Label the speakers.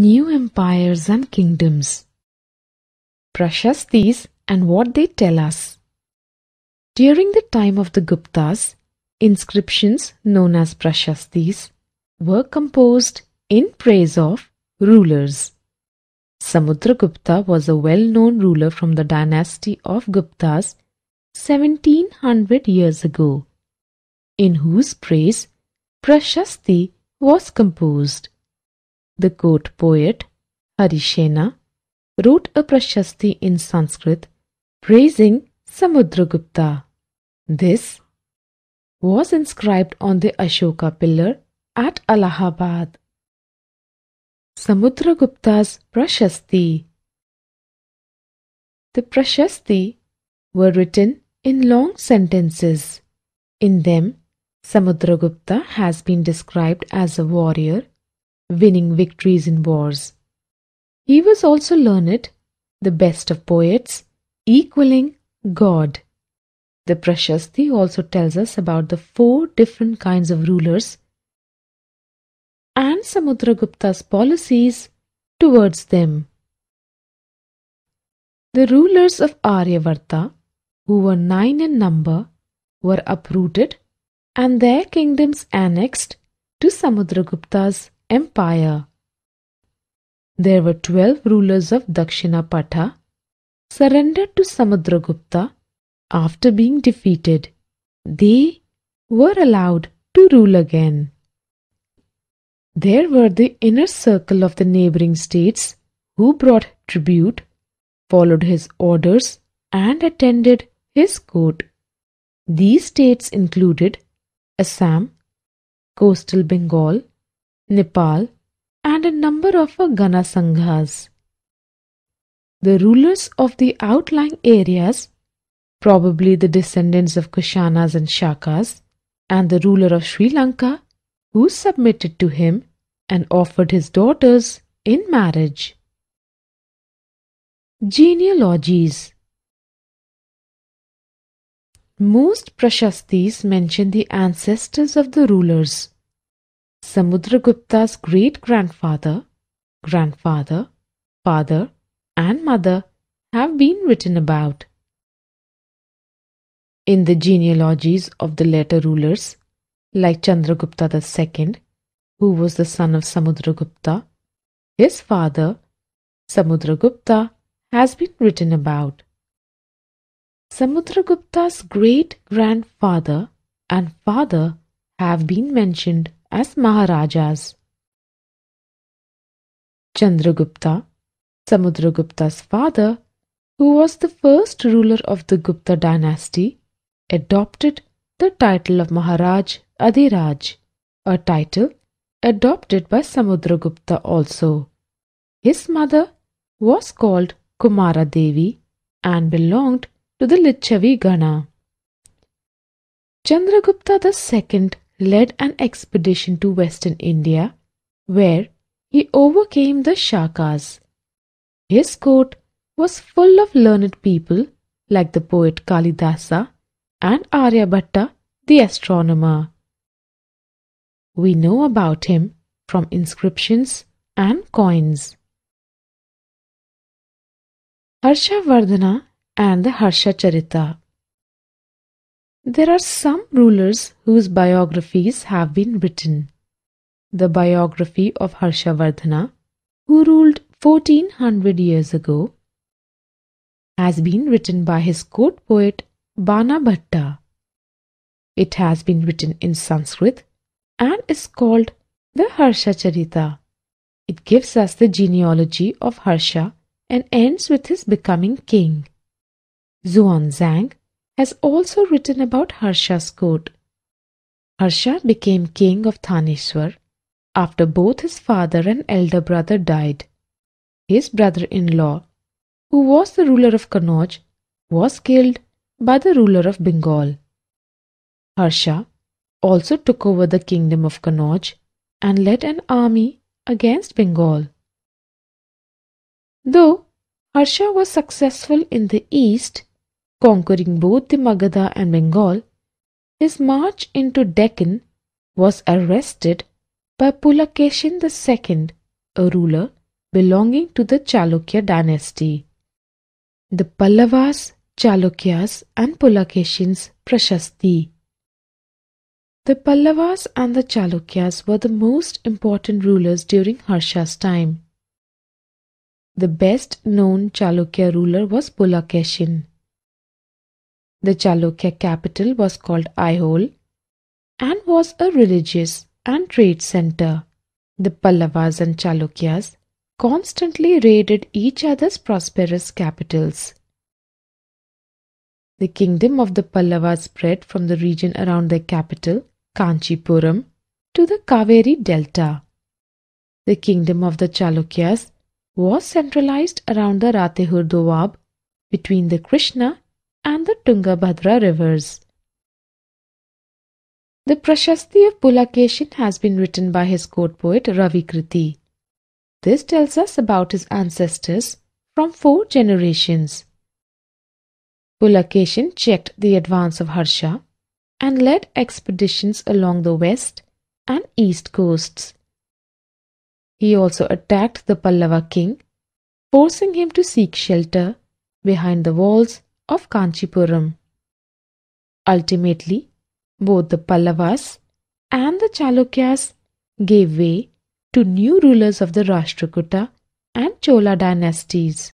Speaker 1: New empires and kingdoms. Prashastis and what they tell us. During the time of the Guptas, inscriptions known as Prashastis were composed in praise of rulers. Samudragupta was a well-known ruler from the dynasty of Guptas 1700 years ago, in whose praise Prashasti was composed. The court poet Harsha wrote a Prashasti in Sanskrit praising Samudragupta. This was inscribed on the Ashoka pillar at Allahabad. Samudragupta's Prashasti. The Prashasti were written in long sentences. In them, Samudragupta has been described as a warrior, winning victories in wars. He was also learned, the best of poets, equaling God. The Prashasti also tells us about the 4 different kinds of rulers and Samudragupta's policies towards them. The rulers of Aryavarta, who were 9 in number, were uprooted and their kingdoms annexed to Samudragupta's empire. There were 12 rulers of Dakshinapatha surrendered to Samudragupta after being defeated. They were allowed to rule again. There were the inner circle of the neighboring states who brought tribute, followed his orders, and attended his court. These states included Assam, coastal Bengal, Nepal, and a number of Gana Sanghas. The rulers of the outlying areas, probably the descendants of Kushanas and Shakas, and the ruler of Sri Lanka, who submitted to him and offered his daughters in marriage. Genealogies. Most Prashastis mention the ancestors of the rulers. Samudragupta's great-grandfather, grandfather, father, and mother have been written about. In the genealogies of the later rulers, like Chandragupta II, who was the son of Samudragupta, his father, Samudragupta, has been written about. Samudragupta's great-grandfather and father have been mentioned as Maharajas. Chandragupta, Samudragupta's father, who was the first ruler of the Gupta dynasty, adopted the title of Maharaj Adhiraj, a title adopted by Samudragupta also. His mother was called Kumara Devi and belonged to the Lichavi Gana. Chandragupta II led an expedition to western India, where he overcame the Shakas. His court was full of learned people like the poet Kalidasa and Aryabhatta, the astronomer. We know about him from inscriptions and coins. Harshavardhana and the Harsha Charita. There are some rulers whose biographies have been written. The biography of Harshavardhana, who ruled 1400 years ago, has been written by his court poet Banabhatta. It has been written in Sanskrit and is called the Harsha Charita. It gives us the genealogy of Harsha and ends with his becoming king. Xuanzang has also written about Harsha's court. Harsha became king of Thaneshwar after both his father and elder brother died. His brother-in-law, who was the ruler of Kannauj, was killed by the ruler of Bengal. Harsha also took over the kingdom of Kannauj and led an army against Bengal. Though Harsha was successful in the east, conquering both the Magadha and Bengal, his march into Deccan was arrested by Pulakeshin II, a ruler belonging to the Chalukya dynasty. The Pallavas, Chalukyas and Pulakeshin's Prashasti. The Pallavas and the Chalukyas were the most important rulers during Harsha's time. The best known Chalukya ruler was Pulakeshin. The Chalukya capital was called Aihole and was a religious and trade center. The Pallavas and Chalukyas constantly raided each other's prosperous capitals. The kingdom of the Pallavas spread from the region around their capital, Kanchipuram, to the Kaveri Delta. The kingdom of the Chalukyas was centralized around the Ratehur Doab between the Krishna and the Tungabhadra rivers. The Prashasti of Pulakeshin has been written by his court poet Ravi Kriti. This tells us about his ancestors from 4 generations. Pulakeshin checked the advance of Harsha and led expeditions along the west and east coasts. He also attacked the Pallava king, forcing him to seek shelter behind the walls of Kanchipuram. Ultimately, both the Pallavas and the Chalukyas gave way to new rulers of the Rashtrakuta and Chola dynasties.